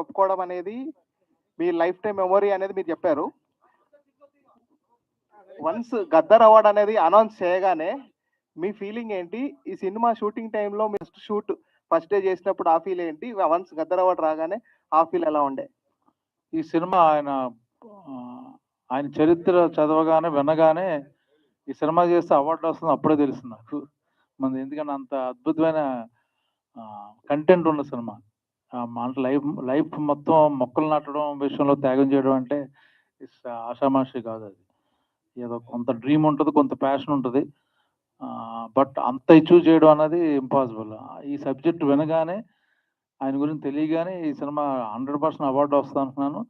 ఒప్పుకోవడం అనేది మీ life time memory అనేది మీరు చెప్పారు. వన్స్ గద్దర్ అవార్డ్ అనేది అనౌన్స్ చేయగానే మీ ఫీలింగ్ ఏంటి? ఈ సినిమా షూటింగ్ టైంలో మీరు ఫస్ట్ డే చేసినప్పుడు ఆ ఫీల్ ఏంటి? వన్స్ గద్దర్ అవార్డ్ రాగానే ఆ ఫీల్ ఎలా ఉండే? ఈ సినిమా ఆయన చరిత్ర చదవగానే వినగానే ఈ సినిమా చేస్తే అవార్డు వస్తుంది అప్పుడే తెలిసింది నాకు. మన ఎందుకంటే అంత అద్భుతమైన కంటెంట్ ఉన్న సినిమా. అంటే లైఫ్ మొత్తం మొక్కలు నాటడం విషయంలో త్యాగం చేయడం అంటే ఆషామాషి కాదు. అది ఏదో కొంత డ్రీమ్ ఉంటుంది, కొంత ప్యాషన్ ఉంటుంది. బట్ అంత అచీవ్ చేయడం అనేది ఇంపాసిబుల్. ఈ సబ్జెక్ట్ వినగానే ఆయన గురించి తెలియగానే ఈ సినిమా 100% అవార్డు వస్తుంది అనుకున్నాను.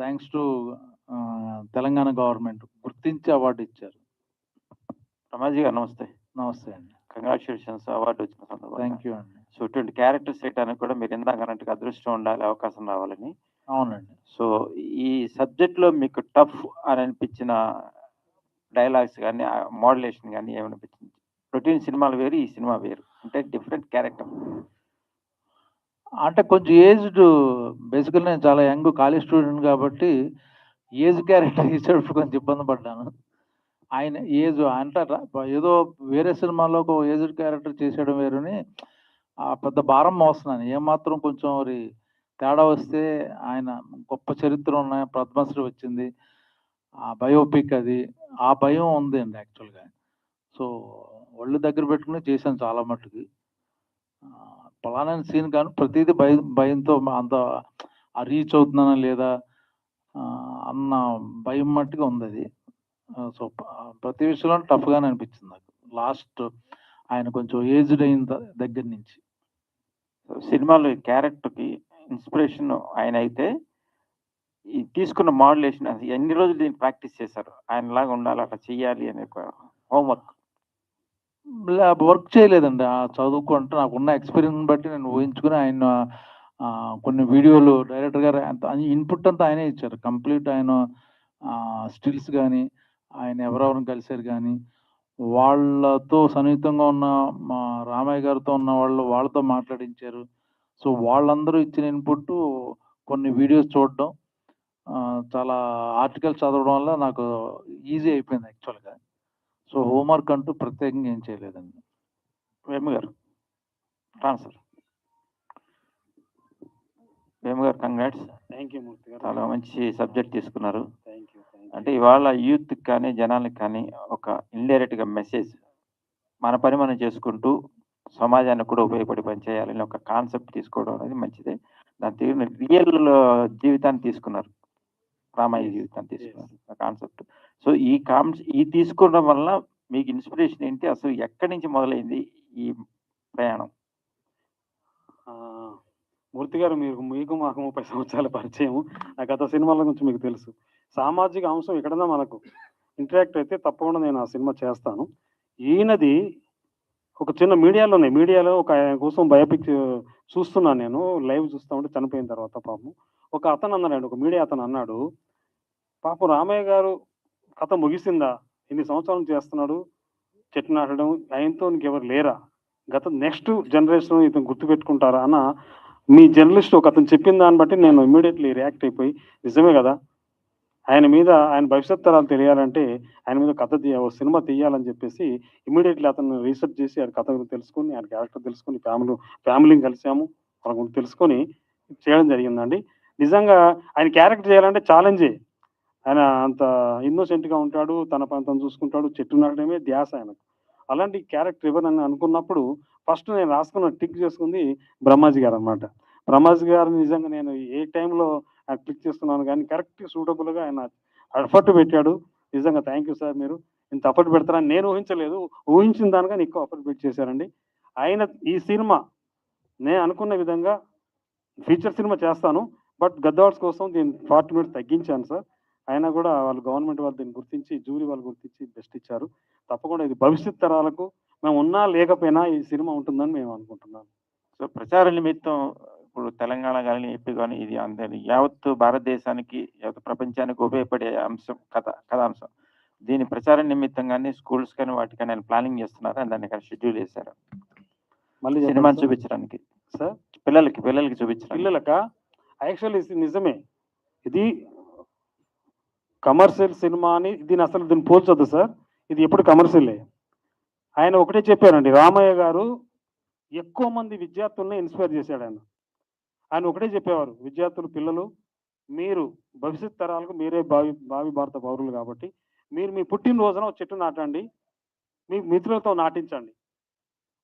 థ్యాంక్స్ టు తెలంగాణ గవర్నమెంట్ గుర్తించి అవార్డు ఇచ్చారు. రమాజీ గారు నమస్తే. నమస్తే అండి. కంగ్రాచులేషన్స్ అవార్డు వచ్చిన సందర్భంగా. థ్యాంక్ యూ అండి. సో ఇటువంటి క్యారెక్టర్స్ చేయడానికి కూడా మీరు ఇందాక అన్నట్టుగా అదృష్టం ఉండాలి, అవకాశం రావాలని. అవునండి. సో ఈ సబ్జెక్ట్లో మీకు టఫ్ అని అనిపించిన డైలాగ్స్ కానీ మోడ్యులేషన్ కానీ ఏమనిపించింది? రొటీన్ సినిమాలు వేరు, ఈ సినిమా వేరు, అంటే డిఫరెంట్ క్యారెక్టర్. అంటే కొంచెం ఏజ్డ్, బేసికల్ నేను చాలా యంగ్ కాలేజ్ స్టూడెంట్ కాబట్టి ఏజ్ క్యారెక్టర్ ఇచ్చేటప్పుడు కొంచెం ఇబ్బంది పడ్డాను. ఆయన ఏజ్ అంటే ఏదో వేరే సినిమాలో ఒక ఏజ్డ్ క్యారెక్టర్ చేసేయడం వేరుని పెద్ద భారం మోస్తున్నాను. ఏమాత్రం కొంచెం తేడా వస్తే ఆయన గొప్ప చరిత్ర ఉన్న పద్మశ్రీ వచ్చింది, ఆ బయోపిక్ అది, ఆ భయం ఉంది అండి యాక్చువల్గా. సో ఒళ్ళు దగ్గర పెట్టుకుని చేశాను చాలా మట్టుకి. పలానా సీన్ కానీ ప్రతిదీ భయంతో అంత రీచ్ అవుతున్నానా లేదా అన్న భయం మట్టుగా ఉంది అది. సో ప్రతి విషయంలో టఫ్గానే అనిపించింది నాకు లాస్ట్ ఆయన కొంచెం ఏజ్డ్ అయిన దగ్గర నుంచి. సినిమాలో క్యారెక్టర్కి ఇన్స్పిరేషన్ ఆయన అయితే ఈ తీసుకున్న మోడ్యులేషన్ అది ఎన్ని రోజులు దీన్ని ప్రాక్టీస్ చేశారు? ఆయనలాగా ఉండాలి, అట్లా చెయ్యాలి అనే హోంవర్క్ వర్క్ చేయలేదండి. చదువుకుంటే నాకున్న ఎక్స్పీరియన్స్ బట్టి నేను ఊహించుకుని ఆయన కొన్ని వీడియోలు డైరెక్టర్ గారు ఇన్పుట్ అంతా ఆయనే ఇచ్చారు. కంప్లీట్ ఆయన స్టిల్స్ కానీ ఆయన ఎవరెవరిని కలిశారు కానీ వాళ్ళతో సన్నిహితంగా ఉన్న మా రామయ్య గారితో ఉన్న వాళ్ళతో మాట్లాడించారు. సో వాళ్ళందరూ ఇచ్చిన ఇన్పుట్, కొన్ని వీడియోస్ చూడడం, చాలా ఆర్టికల్స్ చదవడం వల్ల నాకు ఈజీ అయిపోయింది యాక్చువల్గా. సో హోంవర్క్ అంటూ ప్రత్యేకంగా ఏం చేయలేదండి. వేము గారు ట్రాన్స్ఫర్. వేము గారు కంగ్రాట్స్. థ్యాంక్ యూ మూర్తి గారు. చాలా మంచి సబ్జెక్ట్ తీసుకున్నారు. Thank you. అంటే ఇవాళ యూత్కి కానీ జనాలకు కానీ ఒక ఇండైరెక్ట్గా మెసేజ్, మన పని మనం చేసుకుంటూ సమాజానికి కూడా ఉపయోగపడి పని చేయాలని ఒక కాన్సెప్ట్ తీసుకోవడం అనేది మంచిదే. దాని తీరు రియల్ జీవితాన్ని తీసుకున్నారు, రామయ్య జీవితాన్ని తీసుకున్నారు కాన్సెప్ట్. సో ఈ తీసుకోవడం వల్ల మీకు ఇన్స్పిరేషన్ ఏంటి? అసలు ఎక్కడి నుంచి మొదలైంది ఈ ప్రయాణం? మూర్తి గారు, మీకు మాకు 30 సంవత్సరాల పరిచయం. ఆ గత సినిమాల గురించి మీకు తెలుసు. సామాజిక అంశం ఎక్కడన్నా మనకు ఇంటరాక్ట్ అయితే తప్పకుండా నేను ఆ సినిమా చేస్తాను. ఈయనది ఒక చిన్న మీడియాలో ఒక ఆయన కోసం బయోపిక్ చూస్తున్నాను నేను. లైవ్ చూస్తూ ఉంటే చనిపోయిన తర్వాత పాపం ఒక అతను అన్నాడు, ఒక మీడియా అతను అన్నాడు, పాపం రామయ్య గారు కథ ముగిసిందా, ఇన్ని సంవత్సరాలు చేస్తున్నాడు చెట్టు నాటడం, ఆయనతో ఇంకెవరు లేరా, నెక్స్ట్ జనరేషన్ ఇతను గుర్తుపెట్టుకుంటారా అన్న మీ జర్నలిస్ట్ ఒక అతను చెప్పిన దాన్ని బట్టి నేను ఇమ్మీడియట్లీ రియాక్ట్ అయిపోయి, నిజమే కదా, ఆయన భవిష్యత్ తరాలు తెలియాలంటే ఆయన మీద సినిమా తీయాలని చెప్పేసి ఇమ్మీడియట్లీ అతను రీసెర్చ్ చేసి ఆయన కథ తెలుసుకొని, ఆయన క్యారెక్టర్ తెలుసుకొని, ఫ్యామిలీని కలిసాము, వాళ్ళ గురించి తెలుసుకొని చేయడం జరిగిందండి. నిజంగా ఆయన క్యారెక్టర్ చేయాలంటే ఛాలెంజే. ఆయన అంత ఇన్నోసెంట్గా ఉంటాడు, తన పని తను చూసుకుంటాడు, చెట్టు నాటడమే ధ్యాస ఆయనకు. అలాంటి క్యారెక్టర్ ఎవరని అనుకున్నప్పుడు ఫస్ట్ నేను రాసుకున్న టిక్ చేసుకుంది బ్రహ్మాజీ గారు అనమాట. బ్రహ్మాజీ గారు నిజంగా నేను ఏ టైంలో క్లిక్ చేస్తున్నాను కానీ కరెక్ట్ సూటబుల్గా ఆయన ఎఫర్ట్ పెట్టాడు. నిజంగా థ్యాంక్ యూ సార్, మీరు ఇంత ఎఫర్ట్ పెడతారని నేను ఊహించలేదు. ఊహించిన దానికన్నా ఎక్కువ ఎఫర్ట్ పెట్టి చేశారండి. ఆయన ఈ సినిమా నేను అనుకున్న విధంగా ఫీచర్ సినిమా చేస్తాను, బట్ గద్వార్డ్స్ కోసం దీన్ని 40 minutes తగ్గించాను సార్. అయినా కూడా వాళ్ళు గవర్నమెంట్ వాళ్ళు దీన్ని గుర్తించి, జూరీ వాళ్ళు గుర్తించి బెస్ట్ ఇచ్చారు. తప్పకుండా ఇది భవిష్యత్ తరాలకు మేము ఉన్నా లేకపోయినా ఈ సినిమా ఉంటుందని మేము అనుకుంటున్నాను. సో ప్రచార నిమిత్తం ఇప్పుడు తెలంగాణ కానీ ఏపీ కానీ ఇది అందరి యావత్ భారతదేశానికి, యావత్ ప్రపంచానికి ఉపయోగపడే అంశం, కథాంశం. దీని ప్రచార నిమిత్తంగానే స్కూల్స్ కానీ వాటికైనా ప్లానింగ్ చేస్తున్నారు, దాన్ని షెడ్యూల్ చేశారు మళ్ళీ సినిమాని చూపించడానికి సార్. పిల్లలకి చూపించారు. పిల్లలక యాక్చువల్లీ ఇది నిజమే, ఇది కమర్షియల్ సినిమా అని దీన్ని పోల్చొద్దు సార్, ఇది ఎప్పుడు కమర్షియలే. ఆయన ఒకటే చెప్పారండి, రామయ్య గారు ఎక్కువ మంది విద్యార్థుల్ని ఇన్స్పైర్ చేశాడు. ఆయన ఒకటే చెప్పేవారు, విద్యార్థులు, పిల్లలు, మీరు భవిష్యత్ తరాలకు మీరే భావి భారత పౌరులు కాబట్టి మీరు మీ పుట్టినరోజున ఒక చెట్టు నాటండి, మీ మిత్రులతో నాటించండి.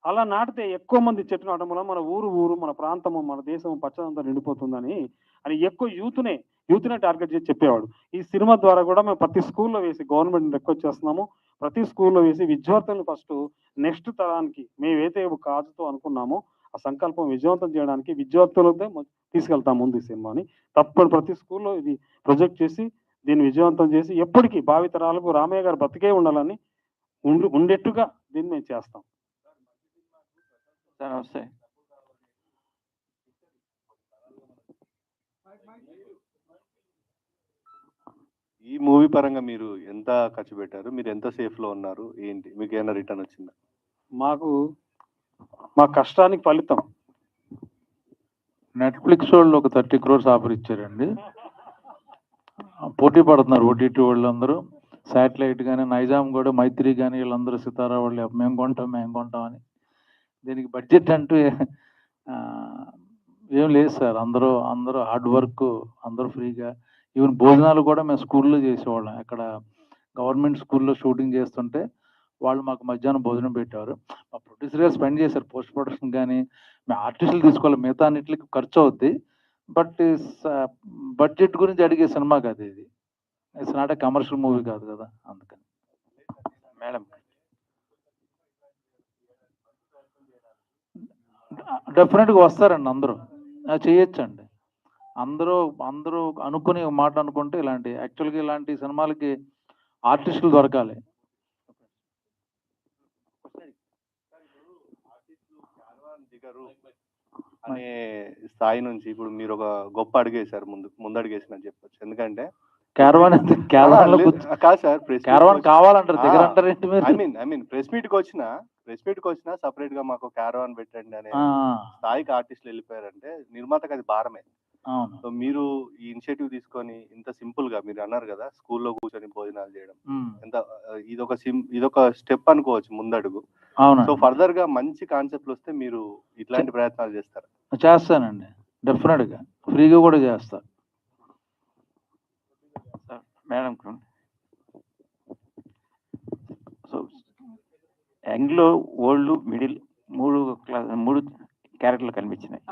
అలా నాటితే ఎక్కువ మంది చెట్టు నాటడం వల్ల మన ఊరు మన ప్రాంతము మన దేశం పచ్చదంతా నిండిపోతుందని అని ఎక్కువ యూత్నే టార్గెట్ చేసి చెప్పేవాడు. ఈ సినిమా ద్వారా కూడా మేము ప్రతి స్కూల్లో వేసి గవర్నమెంట్ రిక్వెస్ట్ చేస్తున్నాము, ప్రతి స్కూల్లో వేసి విద్యార్థులను ఫస్ట్ నెక్స్ట్ తరానికి మేమైతే కాజుతో అనుకున్నామో ఆ సంకల్పం విజయవంతం చేయడానికి విద్యార్థులతో తీసుకెళ్తాం ముందు ఈ సినిమాని. తప్పని ప్రతి స్కూల్లో ఇది ప్రొజెక్ట్ చేసి దీన్ని విజయవంతం చేసి ఎప్పటికీ భావితరాలకు రామయ్య గారు బతికే ఉండాలని ఉండేట్టుగా దీన్ని మేము చేస్తాం. నమస్తే. ఈ మూవీ పరంగా మీరు ఎంత ఖర్చు పెట్టారు, మీరు ఎంత సేఫ్ లో ఉన్నారు, ఏంటి మీకు ఏమైనా రిటర్న్ వచ్చిందా? మా కష్టానికి ఫలితం నెట్ఫ్లిక్స్ వాళ్ళు ఒక 30 crores ఆఫర్ ఇచ్చారండి. పోటీ పడుతున్నారు ఓటీటీ వాళ్ళందరూ, శాటిలైట్ కానీ నైజాం కూడా, మైత్రి కానీ వీళ్ళందరూ సితారా వాళ్ళు మేము కొంటాం అని. దీనికి బడ్జెట్ అంటూ ఏం లేదు సార్. అందరూ హార్డ్ వర్క్, అందరూ ఫ్రీగా. ఈవెన్ భోజనాలు కూడా మేము స్కూల్లో చేసేవాళ్ళం. ఇక్కడ గవర్నమెంట్ స్కూల్లో షూటింగ్ చేస్తుంటే వాళ్ళు మాకు మధ్యాహ్నం భోజనం పెట్టారు. మా ప్రొడ్యూసర్ గారు స్పెండ్ చేశారు పోస్ట్ ప్రొడక్షన్ కానీ. మేము ఆర్టిస్టులు తీసుకోవాలి, మిగతా అన్నిటికి ఖర్చు అవుద్ది. బట్ బడ్జెట్ గురించి అడిగే సినిమా కాదు ఇది. It's not a commercial movie కాదు కదా, అందుకని. మేడం, డెఫినెట్గా వస్తారండి అందరూ, చేయొచ్చండి. అందరూ అనుకుని మాట అనుకుంటే యాక్చువల్గా ఇలాంటి సినిమాలకి ఆర్టిస్టులు దొరకాలి. అనే స్థాయి నుంచి ఇప్పుడు మీరు ఒక గొప్ప అడుగేశారు, ముందడుగేసినని చెప్పొచ్చు. ఎందుకంటే క్యారవాన్ కాదు సార్, క్యారవాన్ కావాలంటారు, దగ్గర అంటారు ఏంటి మీరు? ఐ మీన్ ప్రెస్ మీట్ కి వచ్చినా సపరేట్ గా మాకు క్యారవాన్ పెట్టండి అనే స్థాయికి ఆర్టిస్టులు వెళ్ళిపోయారంటే నిర్మాతకు అది భారమే. సో మీరు ఈ ఇనిషియేటివ్ తీసుకొని ఇంత సింపుల్ గా మీరు అన్నారు కదా, స్కూల్లో కూర్చొని భోజనాలు చేయడం, ఎంత ఇదొక స్టెప్ అనుకోవచ్చు, ముందడుగు. సో ఫర్దర్ గా మంచి కాన్సెప్ట్లు వస్తే మీరు ఇట్లాంటి ప్రయత్నాలు చేస్తారు? చేస్తానండి, డెఫినెట్ గా ఫ్రీగా కూడా చేస్తా. మేడం, సో యంగ్లో ఓల్డ్ మిడిల్ మూడు క్యారెక్టర్లు కనిపించినాయి.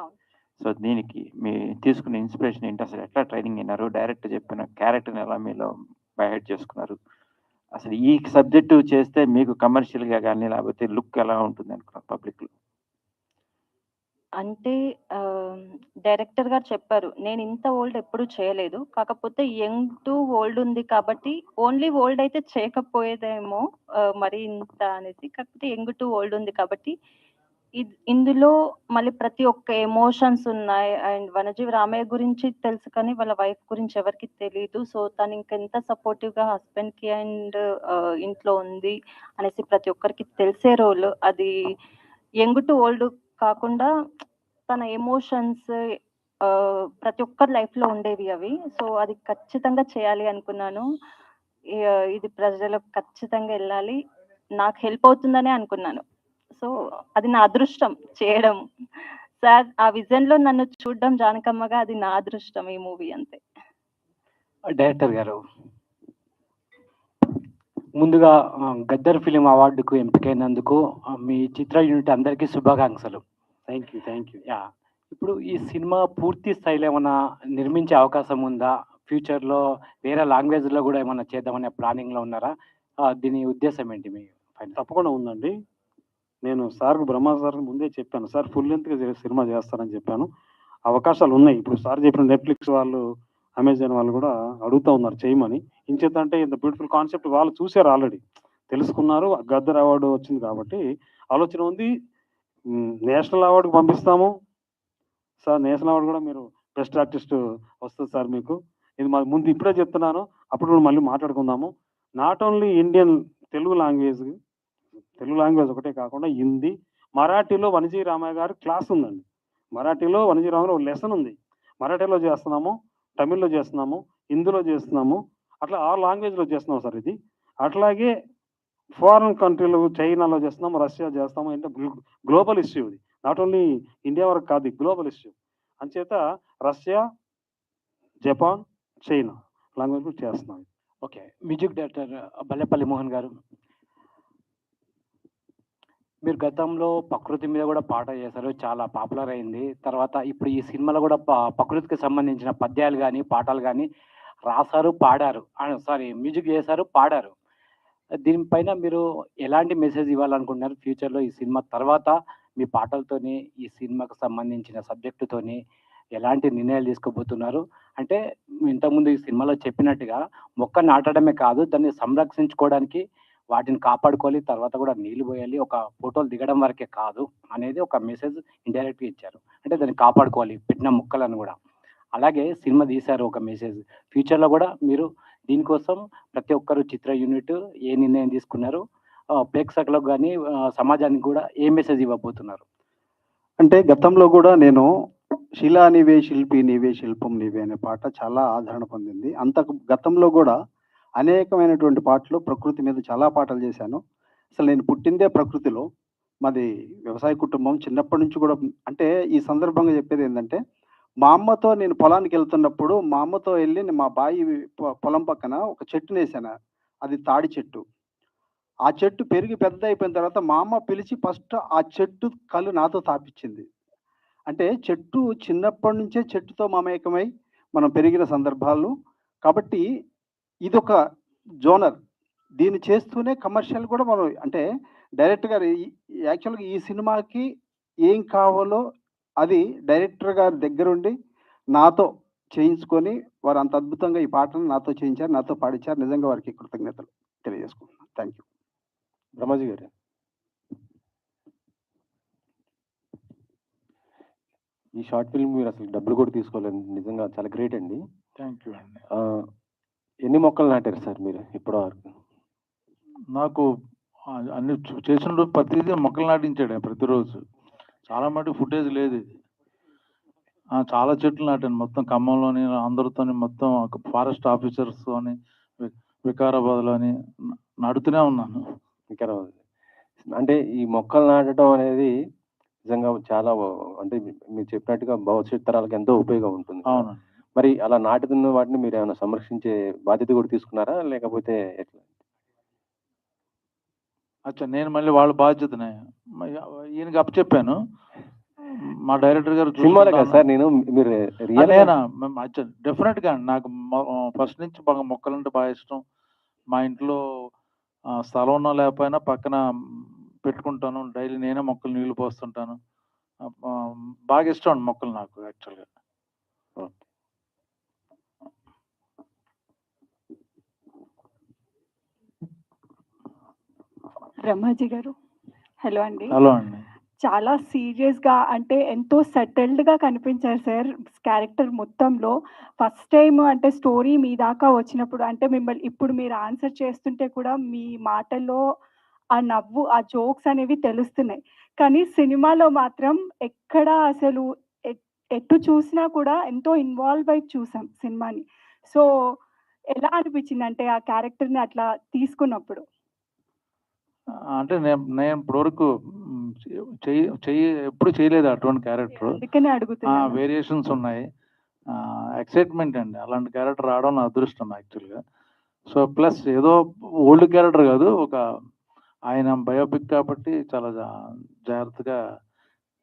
సో దీనికి మీ తీసుకున్న ఇన్స్పిరేషన్ ఏంటి? అసలు ఎట్లా ట్రైనింగ్ అయినారు? డైరెక్ట్ చెప్పిన క్యారెక్టర్ని ఎలా మీలో బైహెడ్ చేసుకున్నారు? అసలు ఈ సబ్జెక్టు చేస్తే మీకు కమర్షియల్గా కానీ లేకపోతే లుక్ ఎలా ఉంటుంది అనుకున్నారు పబ్లిక్లో? అంటే డైరెక్టర్ గారు చెప్పారు, నేను ఇంత ఓల్డ్ ఎప్పుడు చేయలేదు, కాకపోతే యంగ్ టు ఓల్డ్ ఉంది కాబట్టి ఓన్లీ ఓల్డ్ అయితే చేయకపోయేదేమో మరి ఇంత అనేసి, కాకపోతే యంగ్ టు ఓల్డ్ ఉంది కాబట్టి ఇందులో మళ్ళీ ప్రతి ఒక్క ఎమోషన్స్ ఉన్నాయి. అండ్ వనజీవి రామయ్య గురించి తెలుసు కానీ వాళ్ళ వైఫ్ గురించి ఎవరికి తెలియదు. సో తను ఇంకెంత సపోర్టివ్ గా హస్బెండ్ కి అండ్ ఇంట్లో ఉంది అనేసి ప్రతి ఒక్కరికి తెలిసే రోల్ అది. యంగ్ టు ఓల్డ్ కాకుండా తన ఎమోషన్స్ ప్రతి ఒక్కరి లైఫ్ లో ఉండేవి అవి. సో అది ఖచ్చితంగా చేయాలి అనుకున్నాను. ఇది ప్రజలకు ఖచ్చితంగా వెళ్ళాలి, నాకు హెల్ప్ అవుతుందనే అనుకున్నాను. సో అది నా అదృష్టం చేయడం. సార్ ఆ విజన్ లో నన్ను చూడడం జానకమ్మగా అది నా అదృష్టం ఈ మూవీ, అంతే. డైరెక్టర్ గారు, ముందుగా గద్దర్ ఫిలిం అవార్డుకు ఎంపికైనందుకు మీ చిత్ర యూనిట్ అందరికీ శుభాకాంక్షలు. Thank you. ఇప్పుడు ఈ సినిమా పూర్తి స్థాయిలో ఏమైనా నిర్మించే అవకాశం ఉందా? ఫ్యూచర్లో వేరే లాంగ్వేజ్లో కూడా ఏమైనా చేద్దామనే ప్లానింగ్లో ఉన్నారా? దీని ఉద్దేశం ఏంటి? మీ తప్పకుండా ఉందండి. నేను బ్రహ్మా సార్కి ముందే చెప్పాను, సార్ ఫుల్ లెంత్గా సినిమా చేస్తారని చెప్పాను. అవకాశాలు ఉన్నాయి. ఇప్పుడు సార్ చెప్పిన నెట్ఫ్లిక్స్ వాళ్ళు, అమెజాన్ వాళ్ళు కూడా అడుగుతూ ఉన్నారు చేయమని. ఇంచేతంటే ఇంత బ్యూటిఫుల్ కాన్సెప్ట్ వాళ్ళు చూసారు, ఆల్రెడీ తెలుసుకున్నారు. గద్దర్ అవార్డు వచ్చింది కాబట్టి ఆలోచన ఉంది. నేషనల్ అవార్డుకి పంపిస్తాము సార్. నేషనల్ అవార్డు కూడా మీరు బెస్ట్ ఆర్టిస్ట్ వస్తుంది సార్ మీకు. ఇది మా ముందు ఇప్పుడే చెప్తున్నాను, అప్పుడు మళ్ళీ మాట్లాడుకుందాము. Not only Indian Telugu language ఒకటే కాకుండా హిందీ, మరాఠీలో వనజీ రామయ్య గారు క్లాస్ ఉందండి. మరాఠీలో వనజీ రామయ్య ఒక లెసన్ ఉంది. మరాఠీలో చేస్తున్నాము, తమిళ్లో చేస్తున్నాము, హిందీలో చేస్తున్నాము, అట్లా 6 లాంగ్వేజ్లో చేస్తున్నాం సార్ ఇది. అట్లాగే ఫారిన్ కంట్రీలు చైనాలో చేస్తున్నాము, రష్యా చేస్తాము. అంటే గ్లోబల్ ఇష్యూ ఇది, నాట్ ఓన్లీ ఇండియా వరకు కాదు, గ్లోబల్ ఇష్యూ. అంచేత రష్యా, జపాన్, చైనా లాంగ్వేజ్ చేస్తున్నాం. Okay, music director Ballepalli Mohan గారు, మీరు గతంలో ప్రకృతి మీద కూడా పాట చేశారు, చాలా పాపులర్ అయింది. తర్వాత ఇప్పుడు ఈ సినిమాలో కూడా ప్రకృతికి సంబంధించిన పద్యాలు కానీ పాటలు కానీ రాశారు, పాడారు, సారీ మ్యూజిక్ చేశారు, పాడారు. దీనిపైన మీరు ఎలాంటి మెసేజ్ ఇవ్వాలనుకుంటున్నారు ఫ్యూచర్లో ఈ సినిమా తర్వాత? మీ పాటలతోని ఈ సినిమాకు సంబంధించిన సబ్జెక్టుతోని ఎలాంటి నిర్ణయాలు తీసుకోబోతున్నారు? అంటే ఇంతకుముందు ఈ సినిమాలో చెప్పినట్టుగా మొక్క నాటడమే కాదు, దాన్ని సంరక్షించుకోవడానికి వాటిని కాపాడుకోవాలి, తర్వాత కూడా నీళ్లు పోయాలి, ఒక ఫోటోలు దిగడం వరకే కాదు అనేది ఒక మెసేజ్ ఇండైరెక్ట్గా ఇచ్చారు. అంటే దాన్ని కాపాడుకోవాలి, పెట్టిన మొక్కలను కూడా. అలాగే సినిమా తీశారు ఒక మెసేజ్. ఫ్యూచర్లో కూడా మీరు దీనికోసం ప్రతి ఒక్కరు చిత్ర యూనిట్ ఏ నిర్ణయం తీసుకున్నారు, ప్రేక్షకులకు కానీ సమాజానికి కూడా ఏ మెసేజ్ ఇవ్వబోతున్నారు? అంటే గతంలో కూడా నేను శిలా నీవే శిల్పి నీవే శిల్పం నీవే అనే పాట చాలా ఆదరణ పొందింది. గతంలో కూడా అనేకమైనటువంటి పాటలు ప్రకృతి మీద చాలా పాటలు చేశాను. అసలు నేను పుట్టిందే ప్రకృతిలో, మాది వ్యవసాయ కుటుంబం. చిన్నప్పటి నుంచి కూడా అంటే ఈ సందర్భంగా చెప్పేది ఏంటంటే, మా అమ్మతో నేను పొలానికి వెళ్తున్నప్పుడు మా అమ్మతో వెళ్ళి మా బాయి పొలం పక్కన ఒక చెట్టుని వేసాను. అది తాడి చెట్టు. ఆ చెట్టు పెరిగి పెద్ద అయిపోయిన తర్వాత మా అమ్మ పిలిచి ఫస్ట్ ఆ చెట్టు కళ్ళు నాతో తాపించింది. అంటే చెట్టు చిన్నప్పటి నుంచే చెట్టుతో మమేకమై మనం పెరిగిన సందర్భాలు. కాబట్టి ఇదొక జోనర్. దీన్ని చేస్తూనే కమర్షియల్ కూడా మనం అంటే డైరెక్టర్ గారు యాక్చువల్గా ఈ సినిమాకి ఏం కావాలో అది డైరెక్టర్ గారి దగ్గరుండి నాతో చేయించుకొని వారు అంత అద్భుతంగా ఈ పాటను నాతో చేయించారు, నాతో పాడించారు. నిజంగా వారికి కృతజ్ఞతలు తెలియజేసుకుంటున్నాను. Thank you. బ్రహ్మాజీ గారు, ఈ షార్ట్ ఫిల్మ్ మీరు అసలు డబ్బులు కూడా తీసుకోలేదు, నిజంగా చాలా గ్రేట్ అండి. థ్యాంక్ యూ అండి. ఎన్ని మొక్కలు నాటారు సార్ మీరు ఇప్పటి వరకు? నాకు అన్ని చేసిన ప్రతిదీ మొక్కలు నాటించాడు ప్రతిరోజు. చాలా మటుకు ఫుటేజ్ లేదు ఇది. చాలా చెట్లు నాటాను మొత్తం ఖమ్మంలోని, అందరితోని, మొత్తం ఫారెస్ట్ ఆఫీసర్స్తోని, వికారాబాద్లోని నాటుతూనే ఉన్నాను. వికారాబాద్ అంటే ఈ మొక్కలు నాటడం అనేది నిజంగా చాలా అంటే మీరు చెప్పినట్టుగా భవిష్యత్ తరాలకు ఎంతో ఉపయోగం ఉంటుంది. అవును. మరి అలా నాటుతున్న వాటిని మీరు ఏమైనా సంరక్షించే బాధ్యత కూడా తీసుకున్నారా, లేకపోతే ఎట్లా? అచ్చా, నేను మళ్ళీ వాళ్ళ బాధ్యతనే ఈయనకి అప్పచెప్పాను. మా డైరెక్టర్ గారు సినిమాలే కదా సార్, నేను మీరు అచ్చా డెఫినెట్ గా నాకు ఫస్ట్ నుంచి బాగా మొక్కలంటే బాగా ఇష్టం. మా ఇంట్లో స్థలం ఉన్నా లేకపోయినా పక్కన పెట్టుకుంటాను. డైలీ నేనే మొక్కలు నీళ్లు పోస్తుంటాను. బాగా ఇష్టం అండి మొక్కలు నాకు యాక్చువల్గా. బ్రహ్మాజీ గారు, హలో అండి. హలో అండి. చాలా సీరియస్గా అంటే ఎంతో సెటిల్డ్గా కనిపించారు సార్ క్యారెక్టర్ మొత్తంలో. ఫస్ట్ టైం అంటే స్టోరీ మీ దాకా వచ్చినప్పుడు అంటే మిమ్మల్ని ఇప్పుడు మీరు ఆన్సర్ చేస్తుంటే కూడా మీ మాటల్లో ఆ నవ్వు, ఆ జోక్స్ అనేవి తెలుస్తున్నాయి. కానీ సినిమాలో మాత్రం ఎక్కడ అసలు ఎటు చూసినా కూడా ఎంతో ఇన్వాల్వ్ అయి చూసాం సినిమాని. సో ఎలా అనిపించింది అంటే ఆ క్యారెక్టర్ని అట్లా తీసుకున్నప్పుడు? అంటే నేను ఇప్పటివరకు ఎప్పుడు చేయలేదు అటువంటి క్యారెక్టర్. అందుకనే అడుగుతున్నా. వేరియేషన్స్ ఉన్నాయి. ఎక్సైట్మెంట్ అండి, అలాంటి క్యారెక్టర్ రావడం నా అదృష్టం యాక్చువల్గా. సో ప్లస్ ఏదో ఓల్డ్ క్యారెక్టర్ కాదు, ఒక ఆయన బయోపిక్ కాబట్టి చాలా జాగ్రత్తగా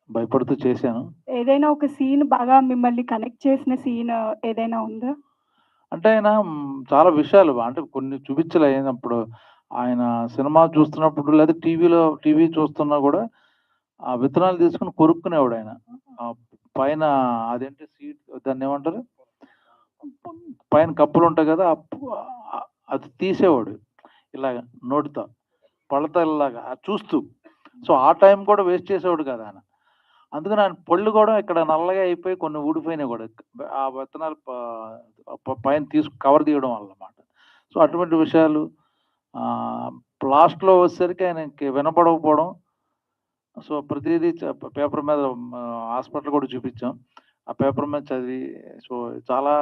భయపడుతూ చేశాను. ఏదైనా ఒక సీన్ బాగా మిమ్మల్ని కనెక్ట్ చేసిన సీన్ ఏదైనా ఉందా? అంటే ఆయన చాలా విషయాలు అంటే కొన్ని చూపించలేనప్పుడు, ఆయన సినిమా చూస్తున్నప్పుడు లేదా టీవీ చూస్తున్నా కూడా ఆ విత్తనాలు తీసుకుని కొరుక్కునేవాడు ఆయన. పైన అదేంటి సీట్, దాన్ని ఏమంటారు, పైన కప్పులు ఉంటాయి కదా, అది తీసేవాడు ఇలాగ నోటితో పళ్ళతలాగా చూస్తూ. సో ఆ టైం కూడా వేస్ట్ చేసేవాడు కదా ఆయన. అందుకని ఆయన పళ్ళు కూడా ఇక్కడ నల్లగా అయిపోయి కొన్ని ఊడిపోయినాయి కూడా ఆ విత్తనాలు పైన కవర్ తీయడం వల్ల అన్నమాట. సో అటువంటి విషయాలు. లాస్ట్లో వచ్చేసరికి ఆయనకి వినపడకపోవడం. సో ప్రతిదీ పేపర్ మీద హాస్పిటల్ కూడా చూపించాం. ఆ పేపర్ మీద చదివి సో చాలా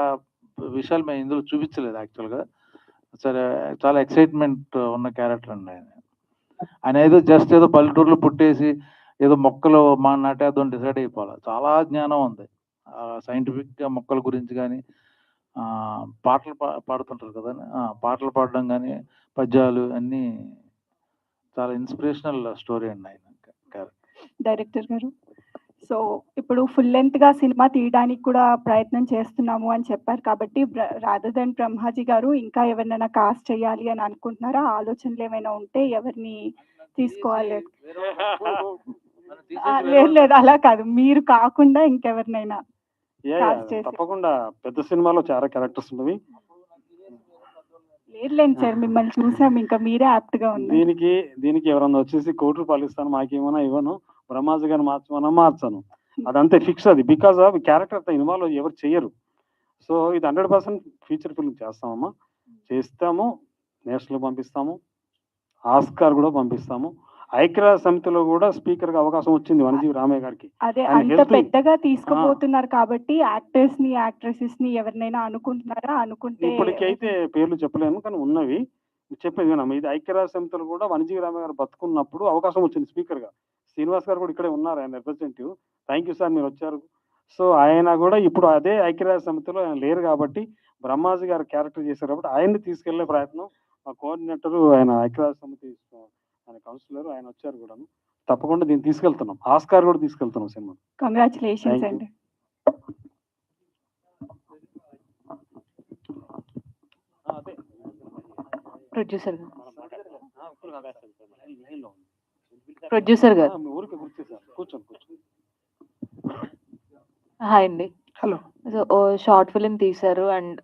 విషయాలు మేము ఇందులో చూపించలేదు యాక్చువల్గా. సరే చాలా ఎక్సైట్మెంట్ ఉన్న క్యారెక్టర్ అండి ఆయన ఏదో జస్ట్ ఏదో పల్లెటూరులో పుట్టేసి ఏదో మొక్కలు మా నాటేద్దాం డిసైడ్ అయిపోవాలి. చాలా జ్ఞానం ఉంది సైంటిఫిక్గా మొక్కల గురించి కానీ పాటలు పాడుతుంటారు కదా, పాటలు పాడడం కానీ పద్యాలు అన్నీ చాలా ఇన్స్పిరేషనల్ స్టోరీ అండి ఆయన క్యారెక్టర్. డైరెక్టర్ గారు, సో ఇప్పుడు ఫుల్ లెంత్గా సినిమా తీయడానికి కూడా ప్రయత్నం చేస్తున్నాము అని చెప్పారు కాబట్టి రాదర్ దెన్ బ్రహ్మాజీ గారు ఇంకా ఎవరినైనా కాస్ట్ చేయాలి అని అనుకుంటున్నారా? ఆలోచనలు ఏమైనా ఉంటే ఎవరిని తీసుకోవాలి? లేదు లేదు అలా కాదు, మీరు కాకుండా ఇంకెవరినైనా కాస్ట్ చేసి. తప్పకుండా పెద్ద సినిమాలో చాలా క్యారెక్టర్స్ ఉన్నవి. లేదులేండి సార్, మిమ్మల్ని చూసాం, ఇంకా మీరే యాప్ట్ గా ఉంది. దీనికి ఎవరన్నా వచ్చేసి ₹1 ఇస్తాను మాకేమన్నా ఇవ్వను, బ్రహ్మాజీ గారిని మార్చమన్నా మార్చాను, అదంతే ఫిక్స్. అది బికాస్ ఆఫ్ క్యారెక్టర్ అంతా ఇన్వాల్వ్ ఎవరు చేయరు. సో ఇది 100% ఫీచర్ ఫిల్మ్ చేస్తామమ్మా, చేస్తాము, నేషనల్ పంపిస్తాము, ఆస్కార్ కూడా పంపిస్తాము. ఐక్యరాజ్య సమితిలో కూడా స్పీకర్ గా అవకాశం వచ్చింది వనజీవి రామయ్య గారికి. అదే అంత పెద్దగా తీసుకుపోతున్నారు కాబట్టి యాక్టర్స్ ని యాక్ట్రెసెస్ ని ఎవరినైనా అనుకుంటున్నారా? అనుకుంటే ఇప్పటికైతే పేర్లు చెప్పలేను కానీ ఉన్నవి చెప్పేది వినమ్మా. ఇది ఐక్యరాజ్య సమితిలో కూడా వనజీవి రామయ్య గారు బతుకున్నప్పుడు అవకాశం వచ్చింది స్పీకర్ గా. శ్రీనివాస్ గారు కూడా ఇక్కడే ఉన్నారు, ఆయన రిప్రజెంటేటివ్. థ్యాంక్ యూ సార్ మీరు వచ్చారు. సో ఆయన కూడా ఇప్పుడు అదే ఐక్యరాజ్య సమితిలో ఆయన లేరు కాబట్టి బ్రహ్మాజీ గారు క్యారెక్టర్ చేశారు కాబట్టి ఆయన్ని తీసుకెళ్లే ప్రయత్నం మా కోఆర్డినేటర్, ఆయన ఐక్యరాజ్య సమితి ఆయన కౌన్సిలర్, ఆయన వచ్చారు కూడా. తప్పకుండా దీన్ని తీసుకెళ్తున్నాం, ఆస్కార్ కూడా తీసుకెళ్తున్నాం సినిమా. కంగ్రాచులేషన్స్ అండి. ప్రొడ్యూసర్ గారు హాయ్ అండి. హలో. సో షార్ట్ ఫిలిం తీశారు అండ్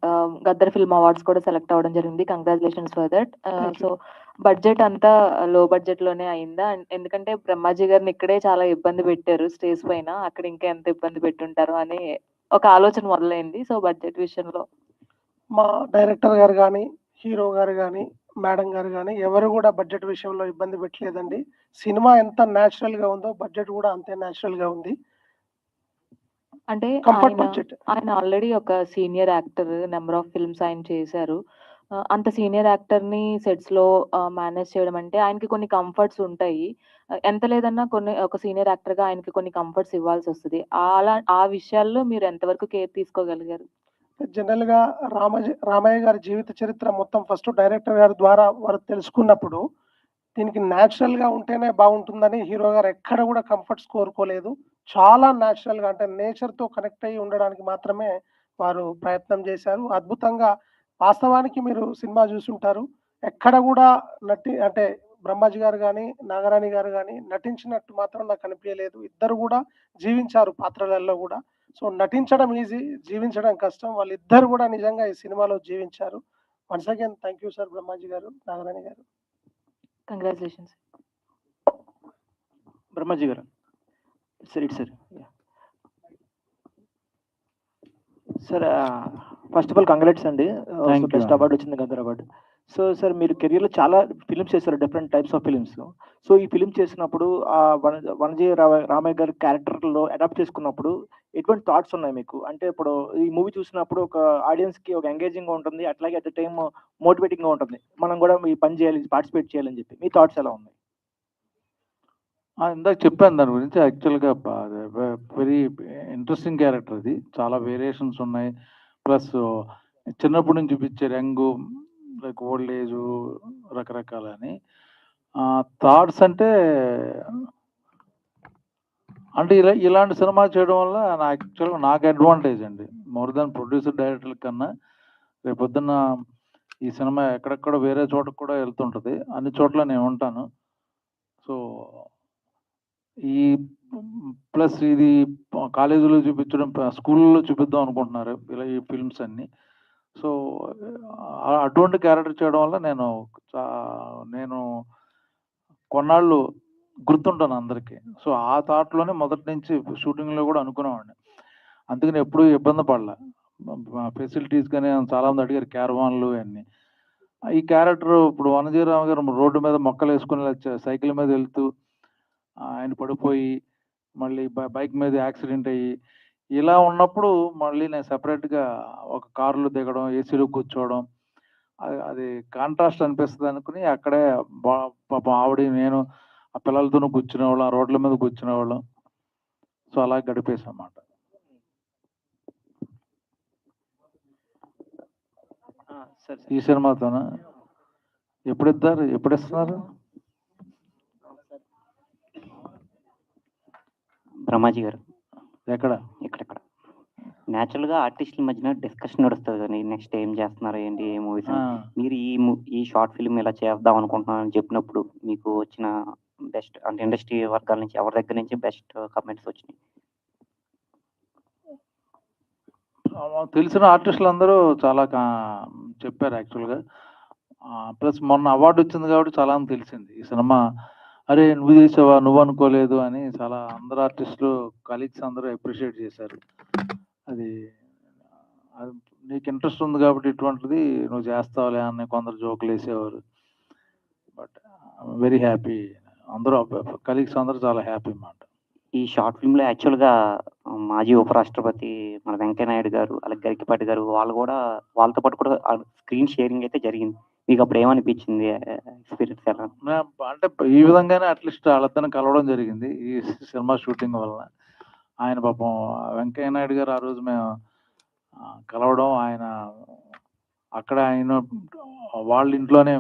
గద్దర్ ఫిల్మ్ అవార్డ్స్ కూడా సెలెక్ట్ అవ్వడం జరిగింది. Congratulations for that. So budget అంతా లో బడ్జెట్ లోనే అయిందా? ఎందుకంటే బ్రహ్మాజీ గారిని ఇక్కడే చాలా ఇబ్బంది పెట్టారు స్టేజ్ పైన, అక్కడ ఇంకా ఎంత ఇబ్బంది పెట్టుంటారు అని ఒక ఆలోచన మొదలైంది. సో బడ్జెట్ విషయంలో మా డైరెక్టర్ గారు కానీ, హీరో గారు కానీ, మేడం గారు కానీ ఎవరు కూడా బడ్జెట్ విషయంలో ఇబ్బంది పెట్టలేదండి. సినిమా ఎంత న్యాచురల్ గా ఉందో బడ్జెట్ కూడా అంతే న్యాచురల్ గా ఉంది. అంటే బడ్జెట్. ఆయన ఆల్రెడీ ఒక senior actor, number of films ఆయన చేశారు. అంత సీనియర్ యాక్టర్ ని సెట్స్ లో మేనేజ్ చేయడం అంటే ఆయనకి కొన్ని కంఫర్ట్స్ ఉంటాయి. ఎంత లేదన్నా ఒక సీనియర్ యాక్టర్ గా ఆయనకి కొన్ని కంఫర్ట్స్ ఇవ్వాల్సి వస్తుంది. ఆ విషయాల్లో మీరు ఎంతవరకు కేర్ తీసుకోగలిగారు? జనరల్ గా రామయ్య గారి జీవిత చరిత్ర మొత్తం ఫస్ట్ డైరెక్టర్ గారి ద్వారా వారు తెలుసుకున్నప్పుడు దీనికి న్యాచురల్ గా ఉంటేనే బాగుంటుందని హీరో గారు ఎక్కడ కూడా కంఫర్ట్స్ కోరుకోలేదు. చాలా న్యాచురల్ గా అంటే నేచర్ తో కనెక్ట్ అయ్యి ఉండడానికి మాత్రమే వారు ప్రయత్నం చేశారు. అద్భుతంగా, వాస్తవానికి మీరు సినిమా చూసుంటారు, ఎక్కడ కూడా అంటే బ్రహ్మాజీ గారు కానీ, నాగరాణి గారు కానీ నటించినట్టు మాత్రం నాకు అనిపించలేదు. ఇద్దరు కూడా జీవించారు పాత్రలలో కూడా. సో నటించడం ఈజీ, జీవించడం కష్టం. వాళ్ళిద్దరు కూడా నిజంగా ఈ సినిమాలో జీవించారు. Once again thank you sir Brahmaji గారు, నాగరాణి గారు. కంగ్రాచులేషన్స్. బ్రహ్మాజీ గారు sir. Sir first of all congrats అండి, బెస్ట్ అవార్డు వచ్చింది, గద్దర్ అవార్డు. సో సార్ మీరు కెరియర్లో చాలా ఫిలిమ్స్ చేశారు, different types of films. So ఈ ఫిలిం చేసినప్పుడు వనజీ రామయ్య గారి క్యారెక్టర్లో అడాప్ట్ చేసుకున్నప్పుడు ఎటువంటి థాట్స్ ఉన్నాయి మీకు? అంటే ఇప్పుడు ఈ మూవీ చూసినప్పుడు ఒక ఆడియన్స్కి ఒక ఎంగేజింగ్గా ఉంటుంది, అట్లాగే అట్ ద టైమ్ మోటివేటింగ్గా ఉంటుంది, మనం కూడా ఈ పని చేయాలి, పార్టిసిపేట్ చేయాలని చెప్పి. మీ థాట్స్ ఎలా ఉన్నాయి? ఇందాక చెప్పాను దాని గురించి. యాక్చువల్గా వెరీ ఇంట్రెస్టింగ్ క్యారెక్టర్ అది, చాలా వేరియేషన్స్ ఉన్నాయి. ప్లస్ చిన్నప్పటి నుంచి చూపించారు, యంగ్ లైక్ ఓల్డ్ ఏజ్ రకరకాలని థాట్స్. అంటే ఇలాంటి సినిమా చేయడం వల్ల యాక్చువల్గా నాకు అడ్వాంటేజ్ అండి, మోర్ దాన్ ప్రొడ్యూసర్ డైరెక్టర్ కన్నా. రేపొద్దున్న ఈ సినిమా ఎక్కడెక్కడ వేరే చోటకు కూడా వెళ్తుంటుంది, అన్ని చోట్ల నేను ఉంటాను. సో ఈ ప్లస్ ఇది కాలేజీలో చూపించడం, స్కూల్లో చూపిద్దాం అనుకుంటున్నారు ఇలా ఈ ఫిల్మ్స్ అన్ని. సో అటువంటి క్యారెక్టర్ చేయడం వల్ల నేను కొన్నాళ్ళు గుర్తుంటాను అందరికీ. సో ఆ థాట్లోనే మొదటి నుంచి షూటింగ్లో కూడా అనుకునేవాడిని, అందుకని ఎప్పుడూ ఇబ్బంది పడలే. ఫెసిలిటీస్ కానీ చాలామంది అడిగారు, క్యారవాన్లు అన్నీ. ఈ క్యారెక్టర్ ఇప్పుడు వనజీరామ గారు రోడ్డు మీద మొక్కలు వేసుకుని సైకిల్ మీద వెళ్తూ ఆయన పడిపోయి మళ్ళీ బైక్ మీద యాక్సిడెంట్ అయ్యి ఇలా ఉన్నప్పుడు మళ్ళీ నేను సెపరేట్గా ఒక కారులో దిగడం, ఏసీలో కూర్చోవడం, అది కాంట్రాస్ట్ అనిపిస్తుంది అనుకుని అక్కడే పాపం ఆవిడ నేను ఆ పిల్లలతోనూ కూర్చునేవాళ్ళం, ఆ రోడ్ల మీద కూర్చునేవాళ్ళం. సో అలా గడిపేసాం అన్నమాట. ఈ సినిమాతోనా ఎప్పుడు ఇస్తున్నారు? బ్రహ్మాజీ గారు ఎక్కడ? ఇక్కడెక్కడ న్యాచురల్గా ఆర్టిస్టుల మధ్యన డిస్కషన్ నడుస్తుంది కదా, నెక్స్ట్ ఏం చేస్తున్నారు ఏంటి, ఏ మూవీస్. మీరు ఈ షార్ట్ ఫిల్మ్ ఇలా చేద్దాం అనుకుంటున్నారని చెప్పినప్పుడు మీకు వచ్చిన బెస్ట్ అంటే ఇండస్ట్రీ వర్గాల నుంచి ఎవరి దగ్గర నుంచి బెస్ట్ కమెంట్స్ వచ్చినాయి? తెలిసిన ఆర్టిస్టులు అందరూ చాలా చెప్పారు యాక్చువల్గా. ప్లస్ మొన్న అవార్డు వచ్చింది కాబట్టి చాలా తెలిసింది ఈ సినిమా. అరే నువ్వు చేసావా, నువ్వు అనుకోలేదు అని చాలా అందరు ఆర్టిస్టులు కలీగ్స్ అందరూ అప్రిషియేట్ చేశారు. అది నీకు ఇంట్రెస్ట్ ఉంది కాబట్టి ఇటువంటిది నువ్వు చేస్తావులే అని కొందరు జోకులు వేసేవారు. బట్ వెరీ హ్యాపీ, అందరూ కలీగ్స్ అందరూ చాలా హ్యాపీ అన్నమాట. ఈ షార్ట్ ఫిల్మ్ లో యాక్చువల్ గా మాజీ ఉపరాష్ట్రపతి మన వెంకయ్య నాయుడు గారు, అలాగే గరికిపాటి గారు, వాళ్ళతో పాటు కూడా స్క్రీన్ షేరింగ్ అయితే జరిగింది. మీకు అప్పుడు ఏమనిపించింది, ఎక్స్పీరియన్స్ ఎలా? అంటే ఈ విధంగానే అట్లీస్ట్ వాళ్ళతో కలవడం జరిగింది ఈ సినిమా షూటింగ్ వలన. ఆయన పాపం వెంకయ్య నాయుడు గారు ఆ రోజు మేము కలవడం, ఆయన అక్కడ ఆయన వాళ్ళ ఇంట్లోనే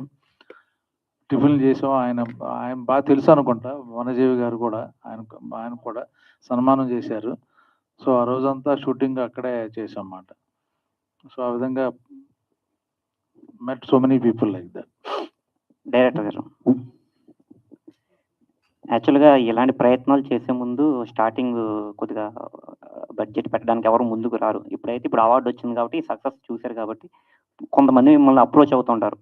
టిఫిన్ చేసాం. ఆయన బాగా తెలుసు అనుకుంటా, వనజీవి గారు కూడా ఆయన కూడా సన్మానం చేశారు. సో ఆ రోజంతా షూటింగ్ అక్కడే చేసాం అన్నమాట. సో ఆ విధంగా మెట్ so many people like that. Director గారు యాక్చువల్గా ఇలాంటి ప్రయత్నాలు చేసే ముందు స్టార్టింగ్ కొద్దిగా బడ్జెట్ పెట్టడానికి ఎవరు ముందుకు రారు. ఇప్పుడు అవార్డు వచ్చింది కాబట్టి సక్సెస్ చూశారు కాబట్టి కొంతమంది మిమ్మల్ని అప్రోచ్ అవుతుంటారు.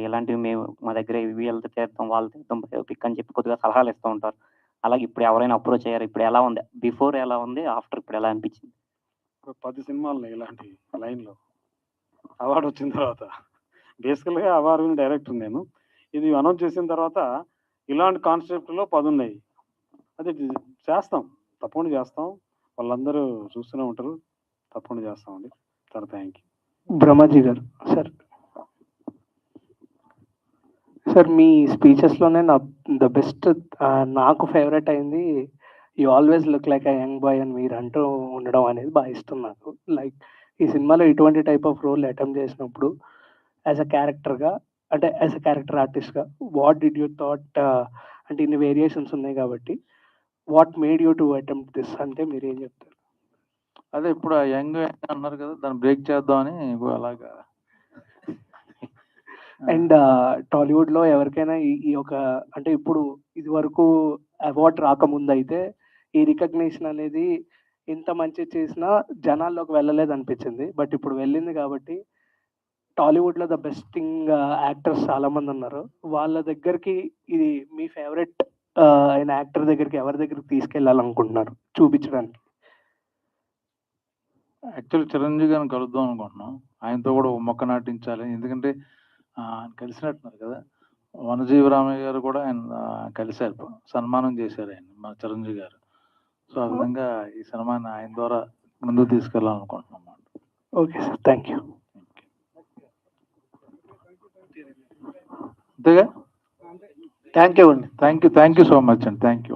ఇలాంటివి మేము మా దగ్గర వీళ్ళతో చేద్దాం, వాళ్ళు చేద్దాం, పిక్ అని చెప్పి కొద్దిగా సలహాలు ఇస్తూ ఉంటారు. అలాగే ఇప్పుడు ఎవరైనా అప్రోచ్ అయ్యారు? ఇప్పుడు ఎలా ఉంది, బిఫోర్ ఎలా ఉంది, ఆఫ్టర్ ఇప్పుడు ఎలా అనిపించింది? 10 సినిమాలు ఇలాంటి లైన్లో అవార్డు వచ్చిన తర్వాత బేసికల్గా అవార్డు డైరెక్టర్ నేను. ఇది అనౌన్స్ చేసిన తర్వాత ఇలాంటి కాన్సెప్ట్లో 10 ఉన్నాయి. అది చేస్తాం, తప్పకుండా చేస్తాం. వాళ్ళందరూ చూస్తూనే ఉంటారు, తప్పకుండా చేస్తామండి. Sir thank you. బ్రహ్మాజీ గారు సార్ మీ స్పీచెస్లోనే ద బెస్ట్ నాకు ఫేవరెట్ అయింది you always look like a young boy అని మీరు అంటూ ఉండడం అనేది బాగా ఇష్టం నాకు. లైక్ ఈ సినిమాలో ఇటువంటి టైప్ ఆఫ్ రోల్ అటెంప్ట్ చేసినప్పుడు యాజ్ అ క్యారెక్టర్గా, అంటే యాజ్ అ క్యారెక్టర్ ఆర్టిస్ట్గా వాట్ డిడ్ యూ థాట్, అంటే ఇన్ని వేరియేషన్స్ ఉన్నాయి కాబట్టి what made you to attempt this అంటే మీరు ఏం చెప్తారు? అదే ఇప్పుడు ఆ యంగ్ అన్నారు కదా, దాన్ని బ్రేక్ చేద్దామని అలాగా. అండ్ టాలీవుడ్లో ఎవరికైనా ఈ ఒక అంటే ఇప్పుడు ఇది వరకు అవార్డు రాకముందు అయితే ఈ రికగ్నిషన్ అనేది ఇంత మంచి చేసినా జనాల్లోకి వెళ్ళలేదు అనిపించింది. బట్ ఇప్పుడు వెళ్ళింది కాబట్టి టాలీవుడ్లో ద బెస్టింగ్ యాక్టర్స్ చాలా మంది ఉన్నారు. వాళ్ళ దగ్గరికి ఇది మీ ఫేవరెట్ అయిన యాక్టర్ దగ్గరికి ఎవరి దగ్గరికి తీసుకెళ్ళాలనుకుంటున్నారు చూపించడానికి? యాక్చువల్లీ చిరంజీవి గారిని కలుద్దాం అనుకుంటున్నాం. ఆయనతో కూడా ఒక మొక్క నాటించాలి. ఎందుకంటే కలిసినట్టున్నారు కదా. వనజీవి రామయ్య గారు కూడా ఆయన కలిశారు, సన్మానం చేశారు ఆయన, మన చిరంజీవి గారు. సో ఆ విధంగా ఈ సినిమాని ఆయన ద్వారా ముందుకు తీసుకెళ్ళాలనుకుంటున్నాం. Okay sir, thank you. అంతేగా, థ్యాంక్ యూ అండి. థ్యాంక్ యూ సో మచ్ అండి. Thank you.